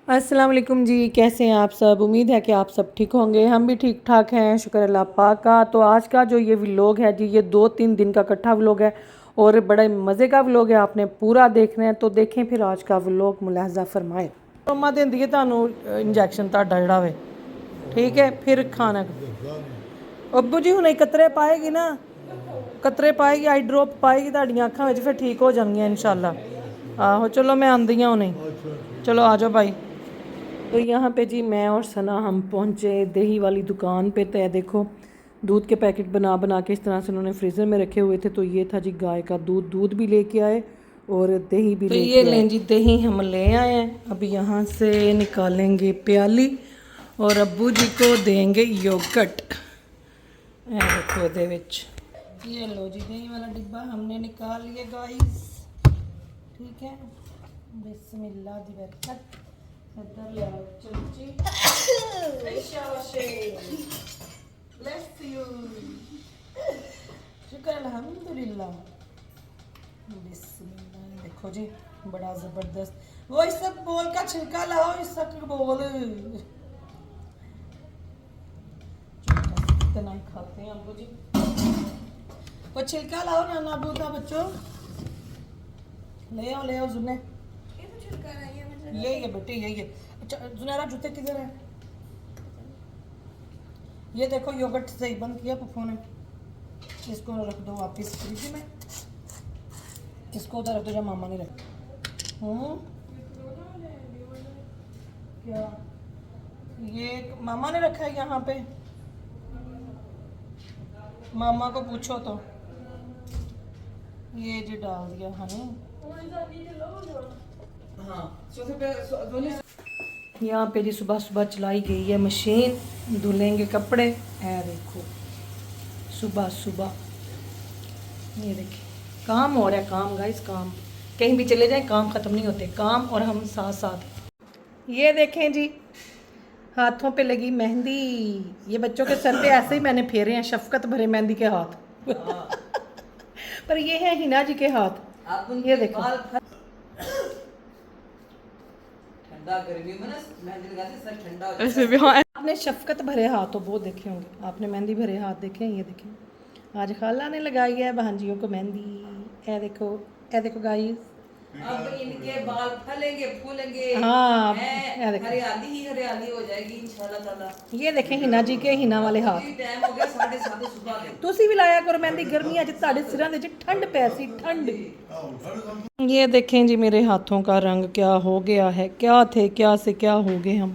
अस्सलाम वालेकुम जी, कैसे हैं आप सब। उम्मीद है कि आप सब ठीक होंगे। हम भी ठीक ठाक हैं, शुक्र अल्लाह पाक का। तो आज का जो ये व्लॉग है जी, ये 2-3 दिन का इकट्ठा व्लॉग है और बड़े मज़े का व्लॉग है। आपने पूरा देखना है, तो देखें फिर आज का व्लॉग, मुलाहजा फरमाए। मम्मा देंदी है तुहानू इंजैक्शन ਤੁਹਾਡਾ ਜਿਹੜਾ ਵੇ, ठीक है। फिर खाना अब्बू जी हुणे कतरे पाएगी ना, कतरे पाएगी, आई ड्रॉप पाएगी ਤੁਹਾਡੀਆਂ ਅੱਖਾਂ ਵਿੱਚ, फिर ठीक हो जाएंगी इंशाल्लाह। आहो चलो मैं आंदी हूँ नहीं, चलो आ जाओ भाई। तो यहाँ पे जी मैं और सना हम पहुँचे दही वाली दुकान पे। तो देखो दूध के पैकेट बना बना के इस तरह से उन्होंने फ्रीज़र में रखे हुए थे। तो ये था जी गाय का दूध, दूध भी लेके आए और दही भी लेके आए। ये लें जी दही हम ले आए हैं। अब यहाँ से निकालेंगे प्याली और अब्बू जी को देंगे योगर्ट। देखो दे विच ये लो जी दही वाला डिब्बा हमने निकाल लिया गाइस, ठीक है। बिस्मिल्लाह दी बरकत। इधर ले आओ चमची। ब्लेस यू, शुक्र अल्हम्दुलिल्लाह। बिस्मिल्लाह। देखो जी बड़ा ज़बरदस्त। वो इस सब बोल का छिलका लाओ, इस सब बोल इतना ही खाते हैं अब्बू जी। वो छिलका लाओ ना ना अब्बू का बच्चों, ले आओ जुन्ने। यही है बेटे, यही है। अच्छा जुनैरा जूते किधर है? ये देखो योगर्ट सही बंद किया पप्पू ने। इसको रख दो वापस फ्रिज में, इसको उधर रख दो जब मामा ने रख। क्या ये मामा ने रखा है यहाँ पे? मामा को पूछो तो। ये जी डाल दिया हनी। यहाँ पे जी सुबह सुबह चलाई गई है मशीन, धुलेंगे कपड़े। है देखो सुबह सुबह, ये देखिए काम हो रहा है, काम गाइस, काम। कहीं भी चले जाएं काम ख़त्म नहीं होते, काम और हम साथ साथ। ये देखें जी हाथों पे लगी मेहंदी। ये बच्चों के सर पे ऐसे ही मैंने फेरे हैं, शफकत भरे मेहंदी के हाथ। पर ये है हिना जी के हाथ। ये देखो गर्मी में ना मेहंदी लगाते सर ठंडा हो जाता है। आपने शफकत भरे हाथ तो बहुत देखे होंगे, आपने मेहंदी भरे हाथ देखे हैं। ये देखें आज खाला ने लगाई है बहनजियों को मेहंदी। ए देखो गाइस, अब इनके बाल फलेंगे फूलेंगे। हाँ हरियाली ही हरियाली हो जाएगी इंशाल्लाह ताला। ये देखें हिना जी के हिना वाले हाथ। टाइम हो गया 7:30 सुबह के। तुसी भी लाया करो मेहंदी, गर्मियां च ਤੁਹਾਡੇ सिरां ਦੇ ਵਿੱਚ ठंड पैसी ठंड। ये देखें जी मेरे हाथों का रंग क्या हो गया है। क्या थे क्या से क्या हो गए हम,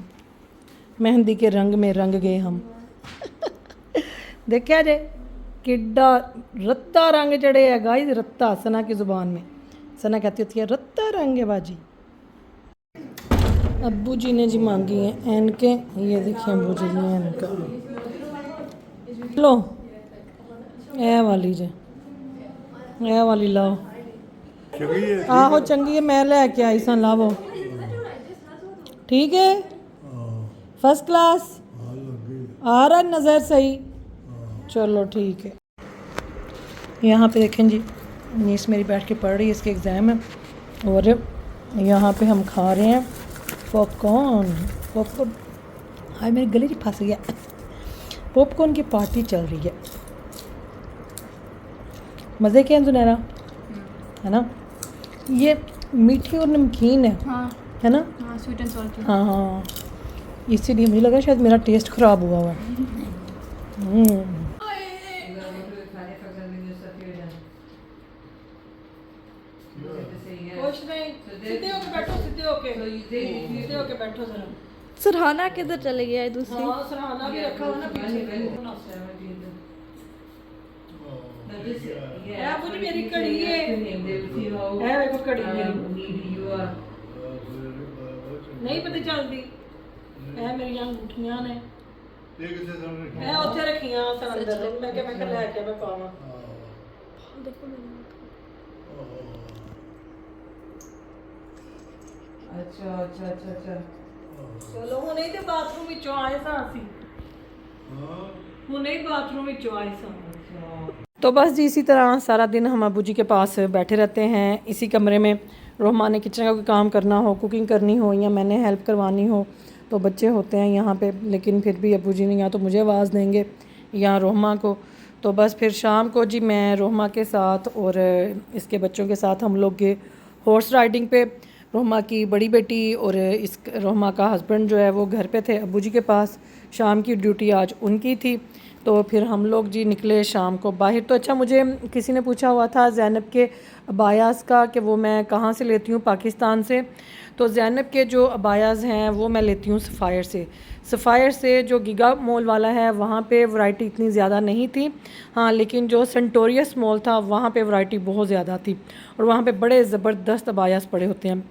मेहंदी के रंग में रंग गए हम। देखा जे किड्डा रत्ता रंग जड़े है गाइस, रत्ता सना की ज़ुबान में। सना कहती होती है रत्ता रंग है बाजी। अब्बू जी ने जी मांगी हैं ऐनकें। ये देखिए अब्बू जी ने ऐनका लो, ए वाली जे, ए वाली लाओ। आहो चंगी है, मैं लेके आई सन, लावो ठीक है, फर्स्ट क्लास आ रहा नज़र सही। चलो ठीक है। यहाँ पे देखें जी नीस मेरी बैठ के पढ़ रही है, इसके एग्ज़ाम है। और यहाँ पे हम खा रहे हैं पॉपकॉर्न। हाय मेरे गले में फंस गया। पॉपकॉर्न की पार्टी चल रही है, मज़े के हैं जुनैरा, है ना। ये मीठी और नमकीन है, हाँ। है ना, हाँ, स्वीट एंड सॉल्टी। हाँ इसीलिए मुझे लगा शायद मेरा टेस्ट ख़राब हुआ है। सरहाना किधर चले गया है दूसरी? हाँ, सरहाना भी रखा हुआ ना पीछे। मुझे मेरी कड़ी है देखो कड़ी नहीं पता चलती है। मेरी अंगूठियां ने मैं ਉੱਥੇ ਰੱਖੀਆਂ ਅੰਦਰ, मैं क्या ਲੈ के मैं पावां। देखो अच्छा चलो ਹੁਣੇ ਤੇ ਬਾਥਰੂਮ ਵਿੱਚੋਂ ਆਏ ਸਾਂ ਅਸੀਂ, ਹੁਣੇ ही बाथरूम ਵਿੱਚੋਂ आए सां। तो बस जी इसी तरह सारा दिन हम अब्बू जी के पास बैठे रहते हैं इसी कमरे में। रोहमा ने किचन का कोई काम करना हो, कुकिंग करनी हो या मैंने हेल्प करवानी हो, तो बच्चे होते हैं यहाँ पे, लेकिन फिर भी अबू जी ने या तो मुझे आवाज़ देंगे या रोहमा को। तो बस फिर शाम को जी मैं रोहमा के साथ और इसके बच्चों के साथ हम लोग गए हॉर्स राइडिंग पे। रोहमा की बड़ी बेटी और इस रोहमा का हस्बैंड जो है वो घर पे थे अबू जी के पास, शाम की ड्यूटी आज उनकी थी। तो फिर हम लोग जी निकले शाम को बाहर। तो अच्छा, मुझे किसी ने पूछा हुआ था ज़ैनब के अबायास का कि वो मैं कहाँ से लेती हूँ, पाकिस्तान से। तो ज़ैनब के जो अबायास हैं वो मैं लेती हूँ सफ़ायर से। सफ़ायर से जो गीगा मॉल वाला है वहाँ पे वैरायटी इतनी ज़्यादा नहीं थी, हाँ, लेकिन जो सेंटोरियस मॉल था वहाँ पे वैरायटी बहुत ज़्यादा थी और वहाँ पे बड़े ज़बरदस्त अबायास पड़े होते हैं।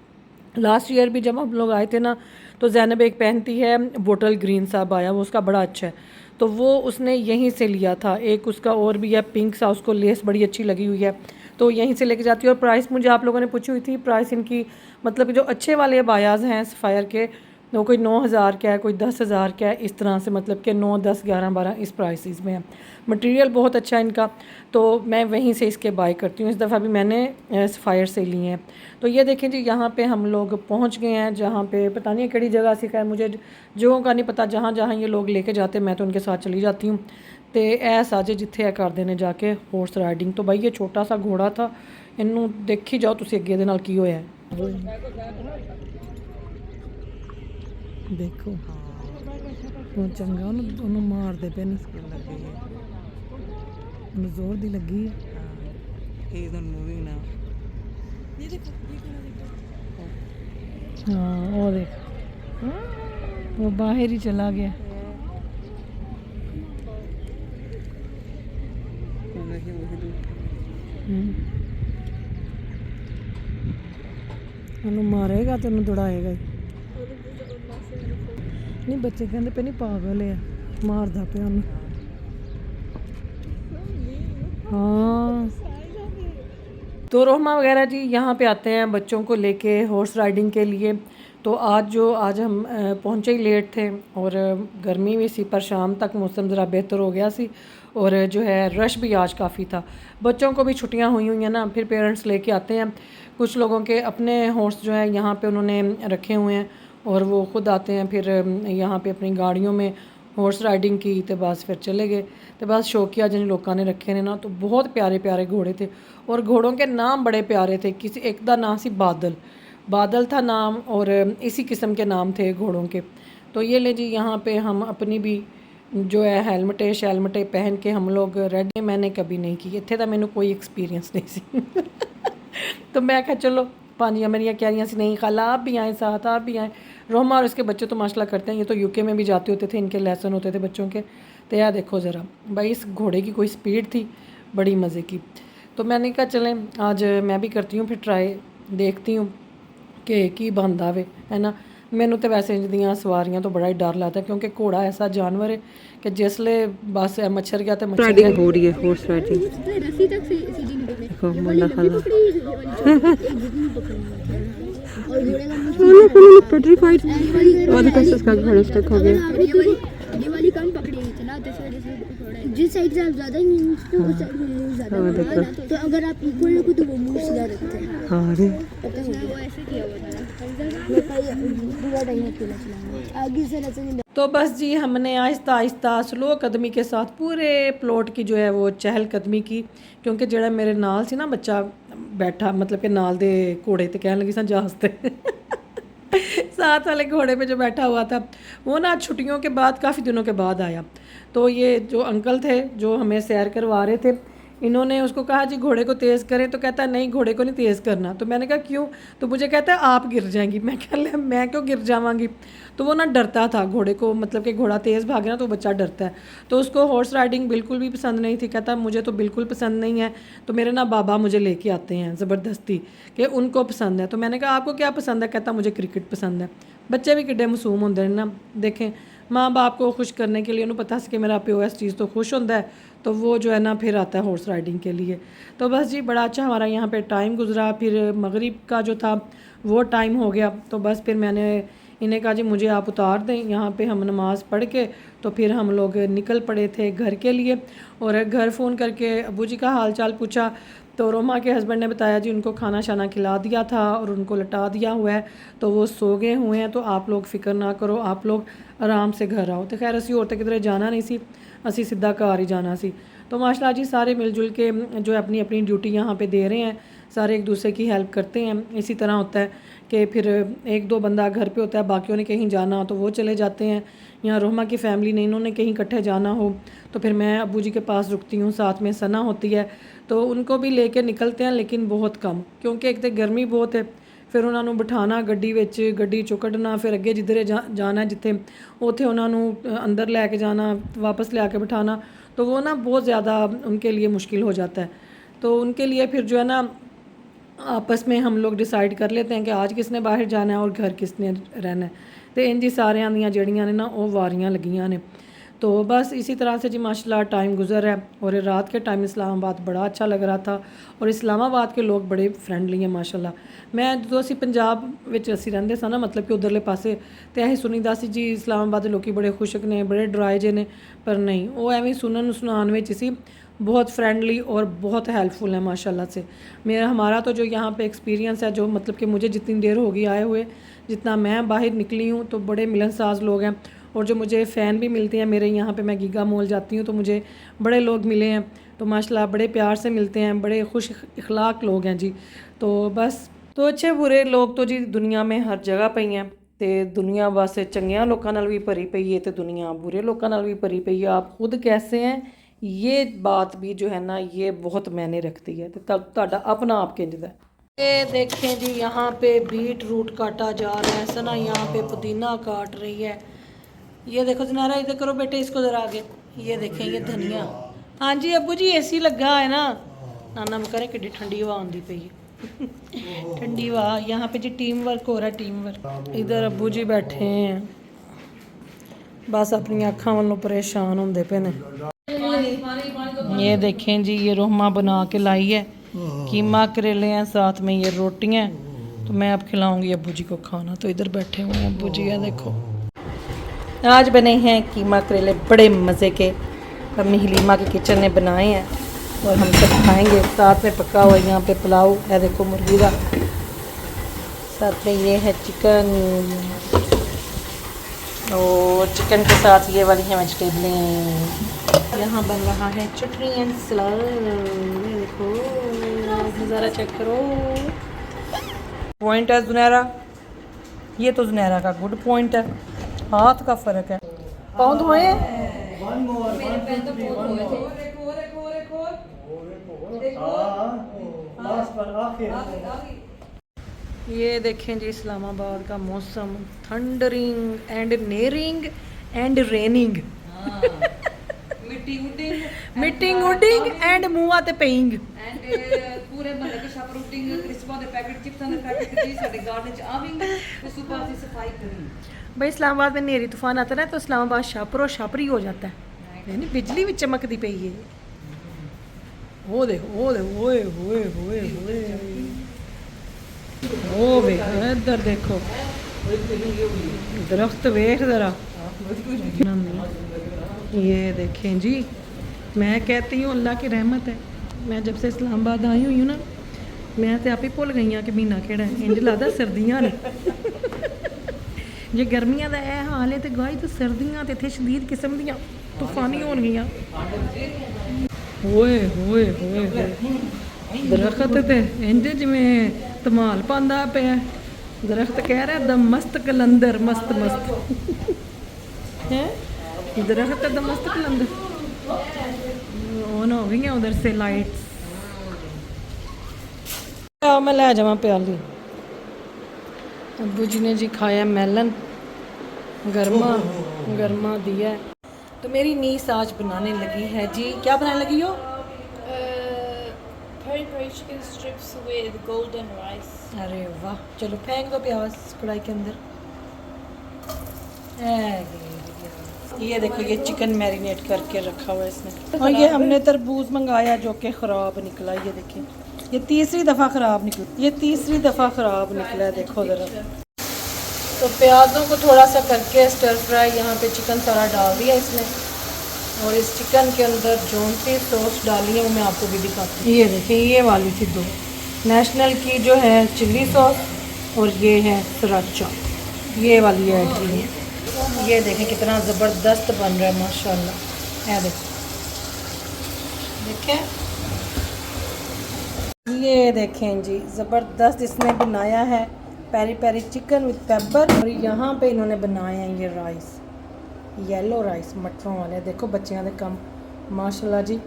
लास्ट ईयर भी जब हम लोग आए थे ना, तो ज़ैनब एक पहनती है बोटल ग्रीन सा अबाया, वो उसका बड़ा अच्छा है, तो वो उसने यहीं से लिया था। एक उसका और भी है पिंक सा, उसको लेस बड़ी अच्छी लगी हुई है, तो यहीं से लेके जाती है। और प्राइस मुझे आप लोगों ने पूछी हुई थी, प्राइस इनकी मतलब जो अच्छे वाले अबायाज़ हैं सफ़ायर के, वो कोई 9,000 का है, कोई 10,000 का है, इस तरह से, मतलब कि 9, 10, 11, 12 इस प्राइसेस में है। मटेरियल बहुत अच्छा है इनका, तो मैं वहीं से इसके बाय करती हूँ। इस दफ़ा भी मैंने सफ़ायर से लिए हैं। तो ये देखें जी, यहाँ पे हम लोग पहुँच गए हैं, जहाँ पे पता नहीं कड़ी जगह से, खैर मुझे जगहों का नहीं पता, जहाँ जहाँ ये लोग लेके जाते मैं तो उनके साथ चली जाती हूँ। तो ऐसा जे जिथे है कर देने जाके हॉर्स राइडिंग। तो भाई ये छोटा सा घोड़ा था, इनू देखी जाओ तुसी अगे दे नाल की होया है। देखो वो चंगा ਉਹਨੂੰ ਮਾਰਦੇ ਪਏ ਨੇ, ਉਹਨੂੰ ਜ਼ੋਰ ਦੀ ਲੱਗੀ ਹੈ। He is not moving now. हाँ वो देख, वो बाहर ही चला गया। ਉਹਨੂੰ ਮਾਰੇਗਾ ਤੇ ਉਹਨੂੰ ਦੌੜਾਏਗਾ ਹੀ ਨਹੀਂ। ਬੱਚੇ ਕਹਿੰਦੇ ਪਏ ਨਹੀਂ ਪਾਗਲ ਹੈ, ਮਾਰਦਾ ਪਿਆ ਉਹਨੂੰ। हाँ, तो रोहमा वगैरह जी यहाँ पे आते हैं बच्चों को लेके हॉर्स राइडिंग के लिए। तो आज हम पहुँचे ही लेट थे और गर्मी भी सी, पर शाम तक मौसम ज़रा बेहतर हो गया सी और जो है रश भी आज काफ़ी था। बच्चों को भी छुट्टियाँ हुई हैं ना, फिर पेरेंट्स लेके आते हैं। कुछ लोगों के अपने हॉर्स जो है यहाँ पे उन्होंने रखे हुए हैं और वो ख़ुद आते हैं, फिर यहाँ पे अपनी गाड़ियों में हॉर्स राइडिंग की, तो बस फिर चले गए। तो बस शौकिया जिन लोगों ने रखे ने ना, तो बहुत प्यारे प्यारे घोड़े थे और घोड़ों के नाम बड़े प्यारे थे। किसी एक का नाम सी बादल था नाम, और इसी किस्म के नाम थे घोड़ों के। तो ये ले जी, यहाँ पे हम अपनी भी जो है हेलमेटे पहन के हम लोग रेडी। मैंने कभी नहीं की इत्थे, तो मैंने कोई एक्सपीरियंस नहीं सी तो मैं कहा चलो, पानियाँ मेरियाँ कह रही सी नहीं खाला आप भी आए साथ, आप भी आए। रोहमा और इसके बच्चे तो माशाल्लाह करते हैं, ये तो यूके में भी जाते होते थे, इनके लेसन होते थे बच्चों के। तो यार देखो ज़रा भाई, इस घोड़े की कोई स्पीड थी बड़ी मज़े की। तो मैंने कहा चलें आज मैं भी करती हूँ फिर ट्राई, देखती हूँ कि की बनता वे, है ना। मैनू तो वैसे इंज दियाँ सवारियाँ तो बड़ा ही डर लगता है, क्योंकि घोड़ा ऐसा जानवर है कि जिसले बस मच्छर गया तो मच्छर राइडिंग हो रही है, हॉर्स राइडिंग। देखो मुंडा खाला पेट्रीफाइड और कैसे इसका घोड़ा स्टक हो गया। ये वाली कम पकड़ी हुई थी ना, तो इस वजह से जिस साइड से आप ज़्यादा उस साइड में मूव ज़्यादा होता है। तो अगर आप इक्वल रखो तो वो मूव सीधा रखते हैं। हाँ रे, वो ऐसे किया हुआ था पूरा टाइम अकेला चलाना, आगे से ऐसे नहीं। तो बस जी, हमने आहिस्ता आहिस्ता स्लो कदमी के साथ पूरे प्लॉट की जो है वो चहल कदमी की, क्योंकि जेड़ा मेरे नाल सी ना बच्चा बैठा, मतलब कि नाल दे घोड़े ते कहन लगी सा जहाज ते साथ वाले घोड़े पे जो बैठा हुआ था, वो ना छुट्टियों के बाद काफ़ी दिनों के बाद आया। तो ये जो अंकल थे जो हमें सैर करवा रहे थे, इन्होंने उसको कहा जी घोड़े को तेज़ करें, तो कहता नहीं घोड़े को नहीं तेज़ करना। तो मैंने कहा क्यों? तो मुझे कहता है आप गिर जाएंगी। मैं कह मैं क्यों गिर जावांगी? तो वो ना डरता था घोड़े को, मतलब कि घोड़ा तेज़ भागे ना तो बच्चा डरता है। तो उसको हॉर्स राइडिंग बिल्कुल भी पसंद नहीं थी। कहता मुझे तो बिल्कुल पसंद नहीं है। तो मेरे ना बाबा मुझे लेके आते हैं ज़बरदस्ती कि उनको पसंद है। तो मैंने कहा आपको क्या पसंद है? कहता मुझे क्रिकेट पसंद है। बच्चे भी किड्डे मासूम होंगे ना, देखें माँ बाप को खुश करने के लिए, उन्होंने पता कि मेरा प्यो इस चीज़ तो खुश होता है, तो वो जो है ना फिर आता है हॉर्स राइडिंग के लिए। तो बस जी बड़ा अच्छा हमारा यहाँ पे टाइम गुजरा। फिर मगरिब का जो था वो टाइम हो गया, तो बस फिर मैंने इन्हें कहा जी मुझे आप उतार दें यहाँ पे, हम नमाज़ पढ़ के तो फिर हम लोग निकल पड़े थे घर के लिए। और घर फ़ोन करके अबू जी का हाल चाल पूछा, तो रोमा के हस्बैंड ने बताया जी उनको खाना शाना खिला दिया था और उनको लटा दिया हुआ है, तो वो सो गए हुए हैं, तो आप लोग फिक्र ना करो, आप लोग आराम से घर आओ। तो खैर असी होर किधरे जाना नहीं सी, असी सीधा घर ही जाना सी। तो माशाल्लाह जी सारे मिलजुल के जो अपनी अपनी ड्यूटी यहाँ पे दे रहे हैं, सारे एक दूसरे की हेल्प करते हैं। इसी तरह होता है कि फिर एक दो बंदा घर पे होता है, बाकियों ने कहीं जाना हो तो वो चले जाते हैं। यहाँ रोमा की फ़ैमिली ने इन्होंने कहीं इकट्ठे जाना हो तो फिर मैं अब्बू जी के पास रुकती हूँ, साथ में सना होती है, तो उनको भी लेके निकलते हैं, लेकिन बहुत कम, क्योंकि एक तो गर्मी बहुत है, फिर उन्होंने बिठाना गड्डी विच, गड्डी चो कढ़ना, फिर अगे जिधरे जाना है जिथे उत्थे उन्होंने अंदर लैके जाना, वापस लिया के बिठाना, तो वो ना बहुत ज़्यादा उनके लिए मुश्किल हो जाता है। तो उनके लिए फिर जो है ना आपस में हम लोग डिसाइड कर लेते हैं कि आज किसने बाहर जाना है और घर किसने रहना है। तो इंज सारियां दियां जड़ियां ने ना वो वारियां लगियां ने। तो बस इसी तरह से जी माशाल्लाह टाइम गुजर है। और रात के टाइम इस्लामाबाद बड़ा अच्छा लग रहा था, और इस्लामाबाद के लोग बड़े फ्रेंडली हैं माशाल्लाह। मैं जो असी पंजाब विच असी रहिंदे सा ना, मतलब कि उधरले पासे, तो यही सुनीदा सी जी इस्लामाबाद के लोग बड़े खुशक ने, बड़े डराए जे ने, पर नहीं, वो एवं सुनन सुनान विच सी बहुत फ्रेंडली और बहुत हेल्पफुल है माशाल्लाह से। मेरा हमारा तो जो यहाँ पे एक्सपीरियंस है, जो मतलब कि मुझे जितनी देर होगी आए हुए, जितना मैं बाहर निकली हूँ, तो बड़े मिलनसाज लोग हैं। और जो मुझे फ़ैन भी मिलते हैं मेरे, यहाँ पे मैं गीगा मॉल जाती हूँ तो मुझे बड़े लोग मिले हैं, तो माशाल्लाह बड़े प्यार से मिलते हैं, बड़े खुश इखलाक लोग हैं जी। तो बस, तो अच्छे बुरे लोग तो जी दुनिया में हर जगह पे हैं, तो दुनिया बस चंगियां लोगों नाल भी भरी पई है, तो दुनिया बुरे लोगों नाल भी भरी पई है। आप खुद कैसे हैं, ये बात भी जो है ना, ये बहुत मायने रखती है। तो तब तुहाडा अपना आप किंजदा है। ये देखें जी, यहाँ पे बीट रूट काटा जा रहा है, सना यहाँ पे पुदीना काट रही है। ये देखो ज़नारा, इधर करो बेटे इसको ज़रा आगे। ये देखें ये धनिया। हाँ जी अब्बू जी एसी लगा है ना, नाना करें कि ठंडी हवा आती पई है ठंडी हवा। यहाँ पे जी टीम वर्क हो रहा है, टीम वर्क। इधर अब्बू जी बैठे हैं, बस अपनी अखां वालों परेशान होंदे पे ने। ये देखें जी, ये रोमा बना के लाई है, कीमा करेले हैं, साथ में ये रोटियां। तो मैं अब खिलाऊंगी अब्बू जी को खाना। तो इधर बैठे हुए हैं अब्बू जी, है देखो आज बने हैं कीमा करेले, बड़े मज़े के, अम्मी हलीमा के किचन ने बनाए हैं और हम सब खाएंगे। साथ में पका हुआ यहाँ पे पुलाव है, देखो मुर्गी का, साथ में ये है चिकन, और चिकन के साथ ये वाली हैं वेजिटेबलें। यहाँ बन रहा है चटनी एंड सलाद, देखो नज़ारा चेक करो। पॉइंट है ज़ुनैरा, ये तो ज़ुनैरा का गुड पॉइंट है, हाथ का फ़र्क है। पाँव धोए हैं, ये देखें जी इस्लामाबाद का मौसम, थंडरिंग एंड नेरिंग एंड रेनिंग, मीटिंग उडिंग एंड मुआ ते पेइंग, पूरे महल्ले के शॉप रूटिंग, क्रिस्पां दे पैकेट, चिप्सां दे पैकेट जी साडे गार्डन च आवेंगे, तो सुबह से सफाई करेंगे। भाई इस्लामाबाद में नेरी तूफान आता है ना, तो इस्लामाबाद शापरो शापरी हो जाता है, यानी बिजली भी चमकती पई है। वो देखो, वो देखो, ओए होए होए होए, ओ वे इधर देखो, दरख्त वेख ज़रा। ये देखें जी, मैं कहती हूँ अल्लाह की रहमत है। मैं जब से इस्लामाबाद आई हुई हूँ ना, मैं तो आप ही भुल गई हाँ कि महीना केड़ा है, इंज लगता सर्दियाँ ने जे गर्मियां का यह हाल है, तो गाई तो सर्दियाँ तो इतने शदीद किस्म दियाँ तूफानी होनगियां। होए होए होए होए, दरख्त ते इंज जिमें धमाल पांदा पिया, दरख्त कह रहा है द मस्त कलंदर, मस्त मस्त है दरख्त द मस्त कलंदर। ऑन हो गई हैं उधर से लाइट्स। मैं ले जावा प्याली। अब्बू जी ने जी खाया मेलन, गर्मा गर्मा दिया। तो मेरी नीस आज बनाने लगी है जी, क्या बनाने लगी हो? peri chicken strips with golden rice. अरे वाह, चलो फेंक दो प्याज कढ़ाई के अंदर। ये देखो, ये चिकन मैरिनेट करके रखा हुआ है इसमें। और ये हमने तरबूज मंगाया जो कि ख़राब निकला। ये देखिए, ये तीसरी दफ़ा ख़राब निकला, ये तीसरी दफ़ा ख़राब निकला है, देखो ज़रा। तो प्याज़ों को थोड़ा सा करके स्टर फ्राई, यहाँ पे चिकन सारा डाल दिया इसमें, और इस चिकन के अंदर जो सी सॉस डाली है वो मैं आपको भी दिखाती हूँ। ये देखिए, ये वाली थी दो, नेशनल की जो है चिल्ली सॉस और ये है सराचा, ये वाली ऐड की है। ये देखें कितना ज़बरदस्त बन रहा है माशाल्लाह। ये देखें, ये देखें जी, ज़बरदस्त इसने बनाया है peri peri chicken with pepper. और यहाँ पे इन्होंने बनाए हैं ये राइस, येलो राइस मटरों वाले। देखो बच्चियां दे कम माशाल्लाह जी।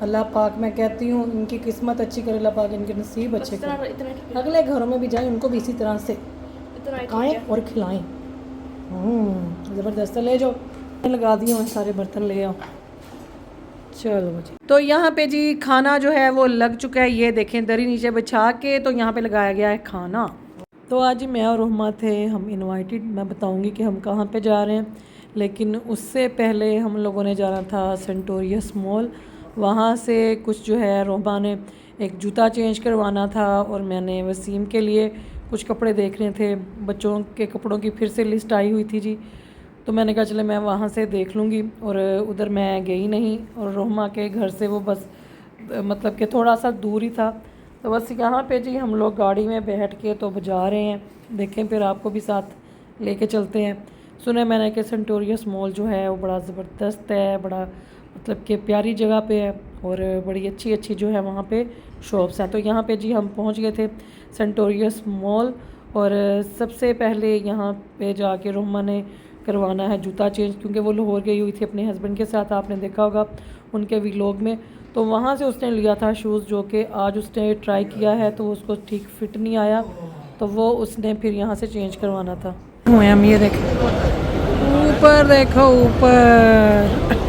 अल्लाह पाक मैं कहती हूँ इनकी किस्मत अच्छी करे, अल्लाह पाक इनके नसीब अच्छे करे, अगले घरों में भी जाए उनको भी इसी तरह से पकाएँ और खिलाएँ। ज़बरदस्त। ले जाओ, लगा दिए हैं सारे बर्तन, ले आओ। चलो जी, तो यहाँ पे जी खाना जो है वो लग चुका है। ये देखें दरी नीचे बिछा के तो यहाँ पे लगाया गया है खाना। तो आज मैं और रहमा थे, हम इनवाइटेड। मैं बताऊँगी कि हम कहाँ पे जा रहे हैं, लेकिन उससे पहले हम लोगों ने जाना था सेंटोरियस मॉल। वहाँ से कुछ जो है रहमा ने एक जूता चेंज करवाना था और मैंने वसीम के लिए कुछ कपड़े देखने थे। बच्चों के कपड़ों की फिर से लिस्ट आई हुई थी जी, तो मैंने कहा चले मैं वहाँ से देख लूँगी। और उधर मैं गई नहीं, और रहमा के घर से वो बस मतलब कि थोड़ा सा दूर ही था। तो बस यहाँ पे जी हम लोग गाड़ी में बैठ के तो जा रहे हैं, देखें फिर आपको भी साथ लेके चलते हैं। सुने मैंने कि सेंटोरियस मॉल जो है वो बड़ा ज़बरदस्त है, बड़ा मतलब कि प्यारी जगह पे है और बड़ी अच्छी अच्छी जो है वहाँ पे शॉप्स हैं। तो यहाँ पे जी हम पहुँच गए थे सेंटोरियस मॉल, और सबसे पहले यहाँ पे जाके रहमा ने करवाना है जूता चेंज, क्योंकि वो लाहौर गई हुई थी अपने हस्बैंड के साथ, आपने देखा होगा उनके व्लॉग में। तो वहाँ से उसने लिया था शूज़, जो कि आज उसने ट्राई किया है तो उसको ठीक फिट नहीं आया, तो वो उसने फिर यहाँ से चेंज करवाना था। हम ये देखो ऊपर, देखो ऊपर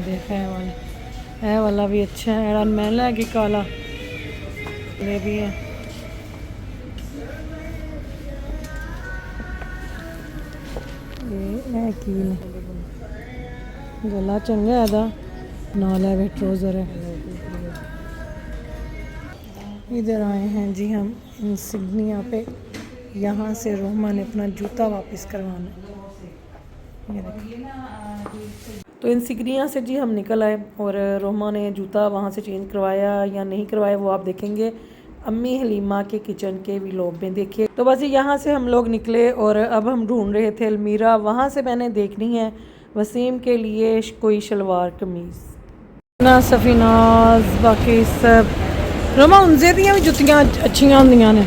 देखा है वाला भी अच्छा है। एडन महला है कि काला ये भी है। ये की गला चंगा है, नाल है ट्रोज़र है। इधर आए हैं जी हम इंसिग्निया पे, यहाँ से रहमा ने अपना जूता वापस करवाना है। ये देखिए, तो इंसिग्निया से जी हम निकल आए और रहमा ने जूता वहाँ से चेंज करवाया या नहीं करवाया वो आप देखेंगे अम्मी हलीमा के किचन के व्लॉग में, देखिए। तो बस यहाँ से हम लोग निकले और अब हम ढूंढ रहे थे अलमीरा। वहाँ से मैंने देखनी है वसीम के लिए कोई शलवार कमीज़ ना, सफीनाज बाकी सब। रहमा उनसे दियाँ भी जुतियाँ अच्छियाँ होंदियां ने।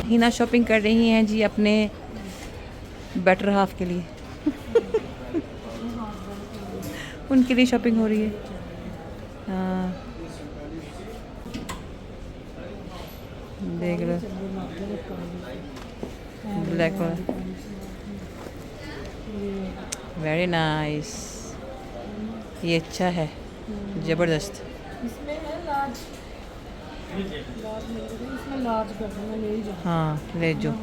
हिना शॉपिंग कर रही हैं जी अपने बेटर हाफ के लिए उनके लिए शॉपिंग हो रही है। हाँ देख लो, ब्लैक वाला वेरी नाइस, ये अच्छा है, ज़बरदस्त। इसमें है लार्ज, इसमें लार्ज कर दूँगा, ले ही जाओ। हाँ ले जो।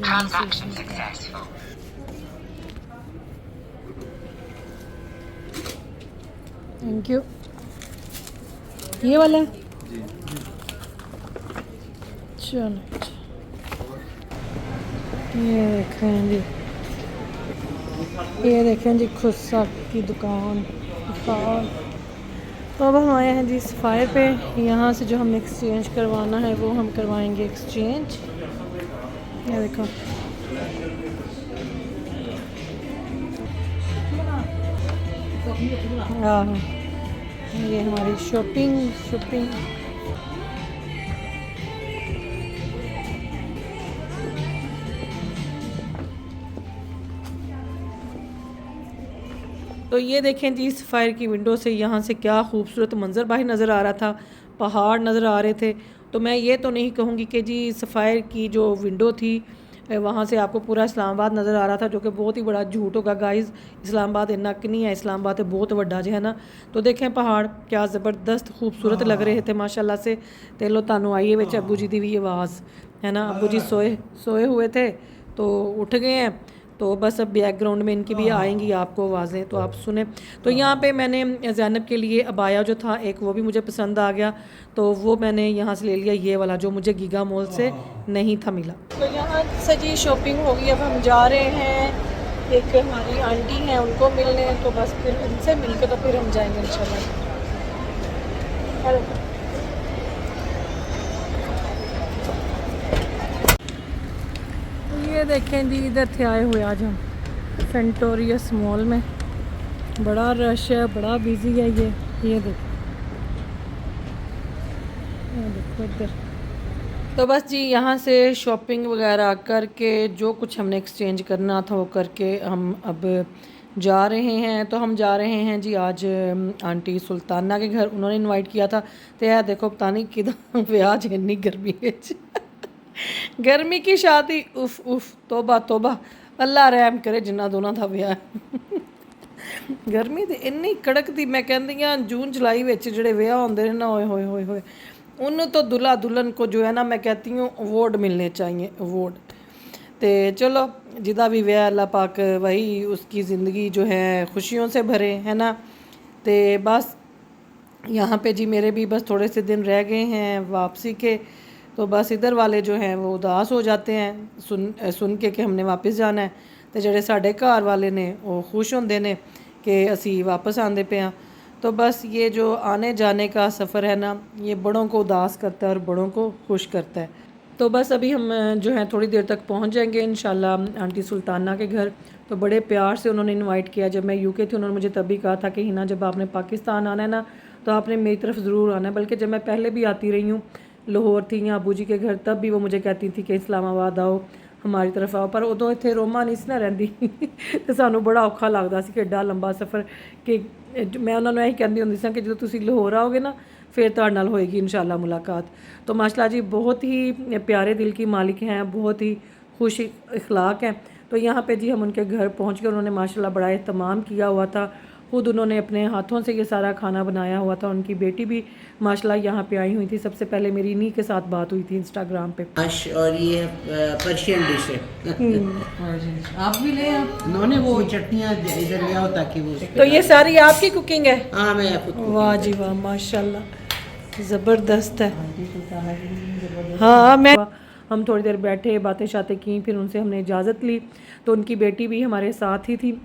Transaction successful. Thank you. ये वाला है? चलो ये देखें जी, ये देखें जी खुशा की दुकान। तो अब हम आए हैं जी सफ़ायर पे। यहाँ से जो हमें एक्सचेंज करवाना है वो हम करवाएंगे एक्सचेंज। ये देखो हाँ, ये हमारी शॉपिंग। तो ये देखें जी सफ़ायर की विंडो से यहाँ से क्या खूबसूरत मंज़र बाहर नज़र आ रहा था, पहाड़ नज़र आ रहे थे। तो मैं ये तो नहीं कहूँगी कि जी सफ़ायर की जो विंडो थी वहाँ से आपको पूरा इस्लामाबाद नज़र आ रहा था, जो कि बहुत ही बड़ा झूठ होगा गाइज़। इस्लामाबाद इन्ना कि नहीं है, इस्लामाबाद बहुत बड़ा जो है ना। तो देखें पहाड़ क्या ज़बरदस्त खूबसूरत लग रहे थे माशाल्लाह से। ते लो तानू आई है विच अब्बू जी दी भी आवाज़ है ना। अबू जी सोए हुए थे तो उठ गए हैं, तो बस अब बैकग्राउंड में इनकी भी आएंगी आपको आवाज़ें, तो आप सुने। तो यहाँ पे मैंने ज़ैनब के लिए अबाया जो था एक, वो भी मुझे पसंद आ गया, तो वो मैंने यहाँ से ले लिया, ये वाला जो मुझे गीगा मॉल से नहीं था मिला। तो यहाँ से जी शॉपिंग हो गई, अब हम जा रहे हैं एक हमारी आंटी हैं उनको मिलने, तो बस फिर उनसे मिल के तो फिर हम जाएंगे इंशाल्लाह। ये देखें जी, इधर थे आए हुए आज हम सेंटोरियस मॉल में, बड़ा रश है, बड़ा बिजी है ये देखो इधर। तो बस जी यहाँ से शॉपिंग वगैरह करके जो कुछ हमने एक्सचेंज करना था वो करके हम अब जा रहे हैं। तो हम जा रहे हैं जी आज आंटी सुल्ताना के घर, उन्होंने इनवाइट किया था। तो यार देखो पता नहीं किधर ब्याह इन्नी गर्मी है गर्मी की शादी, उफ उफ, तोबा तोबा, अल्लाह रहम करे जिन्ना दोनों का ब्याह गर्मी तो इन्नी कड़क थी, मैं कहती हाँ जून जुलाई विच जिहड़े ब्याह होंदे ने ना, होए होए होए होए, उन्होंने तो दुल्हा दुल्हन को जो है ना, मैं कहती हूँ अवार्ड मिलने चाहिए, अवार्ड। तो चलो जिदा भी ब्याह अल्लाह पाक वही उसकी ज़िंदगी जो है खुशियों से भरे, है ना। तो बस यहाँ पे जी मेरे भी बस थोड़े से दिन रह गए हैं वापसी के, तो बस इधर वाले जो हैं वो उदास हो जाते हैं सुन के कि हमने वापस जाना है, तो जड़े साढ़े घर वाले ने वो खुश होंदे ने कि असी वापस आंदे पे हाँ। तो बस ये जो आने जाने का सफ़र है ना, ये बड़ों को उदास करता है और बड़ों को खुश करता है। तो बस अभी हम जो है थोड़ी देर तक पहुंच जाएंगे इंशाल्लाह आंटी सुल्ताना के घर। तो बड़े प्यार से उन्होंने इनवाइट किया, जब मैं यूके थी उन्होंने मुझे तभी कहा था कि हिना जब आपने पाकिस्तान आना है ना तो आपने मेरी तरफ ज़रूर आना है। बल्कि जब मैं पहले भी आती रही हूँ, लाहौर थी या अबू जी के घर, तब भी वो मुझे कहती थी कि इस्लामाबाद आओ, हमारी तरफ आओ, पर उदों इत्थे रोमा नहीं सी ना रहिंदी तो सानू बड़ा औखा लगता सी कि एडा लंबा सफ़र, कि मैं उन्होंने यही कहती होंदी सी कि जो तुसीं लाहौर आओगे ना फिर तुहाडे नाल होएगी इंशाल्लाह मुलाकात। तो माशाल्लाह जी बहुत ही प्यारे दिल की मालिक हैं, बहुत ही खुश इखलाक हैं। तो यहाँ पे जी हम उनके घर पहुँच के, उन्होंने माशाल्लाह बड़ा एहतमाम किया हुआ था, खुद उन्होंने अपने हाथों से ये सारा खाना बनाया हुआ था। उनकी बेटी भी माशाल्लाह यहाँ पे आई हुई थी, सबसे पहले मेरी इन्हीं के साथ बात हुई थी इंस्टाग्राम पे। और ये पर्शियन डिश है। आप भी ले आप, उन्होंने वो चटनियाँ इधर ले आओ ताकि वो। तो ये सारी आपकी कुकिंग है? हाँ मैं खुद। वाह जी वाह, माशाल्लाह ज़बरदस्त है। हाँ मैं हम थोड़ी देर बैठे, बातें शातें की, फिर उनसे हमने इजाज़त ली। तो उनकी बेटी भी हमारे साथ ही थी,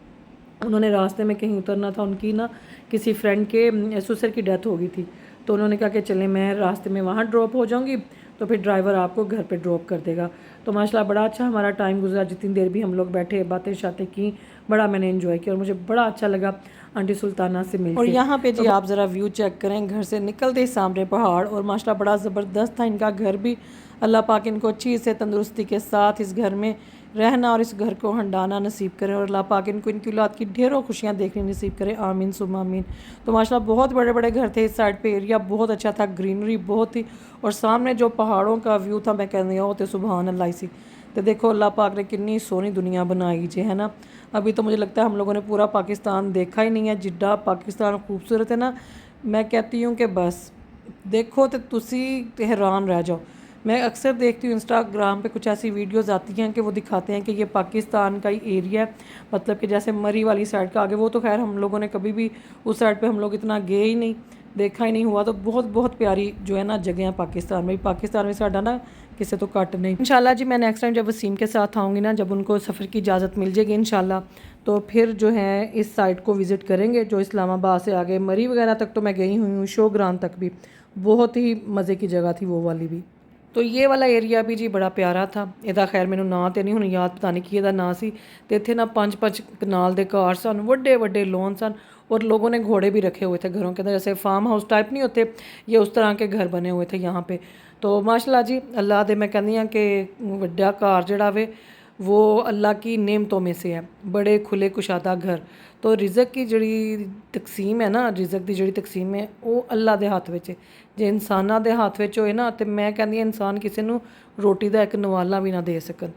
उन्होंने रास्ते में कहीं उतरना था, उनकी ना किसी फ्रेंड के ससुर की डेथ हो गई थी, तो उन्होंने कहा कि चलें मैं रास्ते में वहाँ ड्रॉप हो जाऊँगी, तो फिर ड्राइवर आपको घर पे ड्रॉप कर देगा। तो माशाल्लाह बड़ा अच्छा हमारा टाइम गुजरा, जितनी देर भी हम लोग बैठे बातें शातें की, बड़ा मैंने एंजॉय किया और मुझे बड़ा अच्छा लगा आंटी सुल्ताना से मिलकर। और यहाँ पे जी आप ज़रा व्यू चेक करें, घर से निकलते ही सामने पहाड़, और माशाल्लाह बड़ा ज़बरदस्त था इनका घर भी। अल्लाह पाक इनको अच्छी से तंदुरुस्ती के साथ इस घर में रहना और इस घर को हंडाना नसीब करे, और अल्लाह पाक इनको इनकी औलाद की ढेरों खुशियाँ देखनी नसीब करे, आमीन सुम आमीन। तो माशाल्लाह बहुत बड़े बड़े घर थे, इस साइड पे एरिया बहुत अच्छा था, ग्रीनरी बहुत थी, और सामने जो पहाड़ों का व्यू था मैं कहती हूँ तो सुभान अल्लाह सी। तो देखो अल्लाह पाक ने कितनी सोहनी दुनिया बनाई जी, है ना। अभी तो मुझे लगता है हम लोगों ने पूरा पाकिस्तान देखा ही नहीं है, जिड्डा पाकिस्तान खूबसूरत है ना। मैं कहती हूँ कि बस देखो तो तुसी हैरान रह जाओ। मैं अक्सर देखती हूँ इंस्टाग्राम पे कुछ ऐसी वीडियोस आती हैं कि वो दिखाते हैं कि ये पाकिस्तान का ही एरिया है, मतलब कि जैसे मरी वाली साइड का आगे, वो तो खैर हम लोगों ने कभी भी उस साइड पे हम लोग इतना गए ही नहीं, देखा ही नहीं हुआ। तो बहुत बहुत प्यारी जो है ना जगह है पाकिस्तान में साडा ना किसी तो कट नहीं। इंशाल्लाह जी मैं नेक्स्ट टाइम जब वसीम के साथ आऊँगी ना, जब उनको सफ़र की इजाज़त मिल जाएगी इंशाल्लाह, तो फिर जो है इस साइड को विज़िट करेंगे, जो इस्लामाबाद से आगे मरी वगैरह तक तो मैं गई हुई हूँ, शोग्रान तक भी बहुत ही मज़े की जगह थी वो वाली भी। तो ये वाला एरिया भी जी बड़ा प्यारा था। ਇਹਦਾ खैर मैनू नां तो नहीं हुण याद, पता नहीं की ਇਹਦਾ ਨਾਂ ਸੀ। तो इत्थे ना 5-5 कनाल के घर सन, बड़े बड़े लॉन सन, और लोगों ने घोड़े भी रखे हुए थे घरों के अंदर, जैसे फार्म हाउस टाइप नहीं होते, ये उस तरह के घर बने हुए थे यहाँ पे। तो माशाल्लाह जी अल्लाह दे मैं कहनी हाँ कि वड्डा घर जिहड़ा वे वो अल्लाह की नेमतों में से है, बड़े खुले कुशादा घर। तो रिज़क की जिहड़ी तकसीम है ना, रिज़क की जिहड़ी तकसीम है वो अल्लाह दे हाथ विच है। जे इंसानां दे हाथ विच होए ना, तो मैं कहनी हाँ इंसान किसी नूं रोटी दा एक नवाला भी ना दे सकन।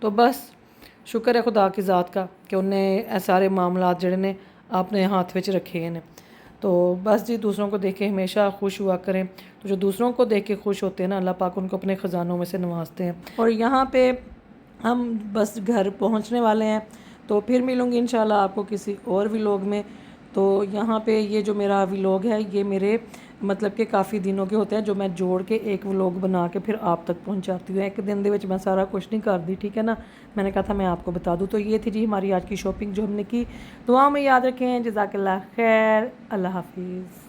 तो बस शुक्र है खुदा की ज़ात का कि उन्हें सारे मामलात जिहड़े ने अपने हाथ विच रखे हैं। तो बस जी दूसरों को देख के हमेशा खुश हुआ करें। तो जो दूसरों को देख के खुश होते हैं ना, अल्लाह पाक उनको अपने ख़जानों में से नवाजते हैं। और यहाँ पे हम बस घर पहुँचने वाले हैं, तो फिर मिलूँगी इंशाल्लाह आपको किसी और व्लॉग में। तो यहाँ पे ये जो मेरा व्लॉग है ये मेरे मतलब कि काफ़ी दिनों के होते हैं जो मैं जोड़ के एक व्लॉग बना के फिर आप तक पहुँचाती हूँ। एक दिन दे विच मैं सारा कुछ नहीं कर दी, ठीक है ना। मैंने कहा था मैं आपको बता दूँ। तो ये थी जी हमारी आज की शॉपिंग जो हमने की। दुआ में याद रखें। जज़ाकल्लाह खैर। अल्लाह हाफिज़।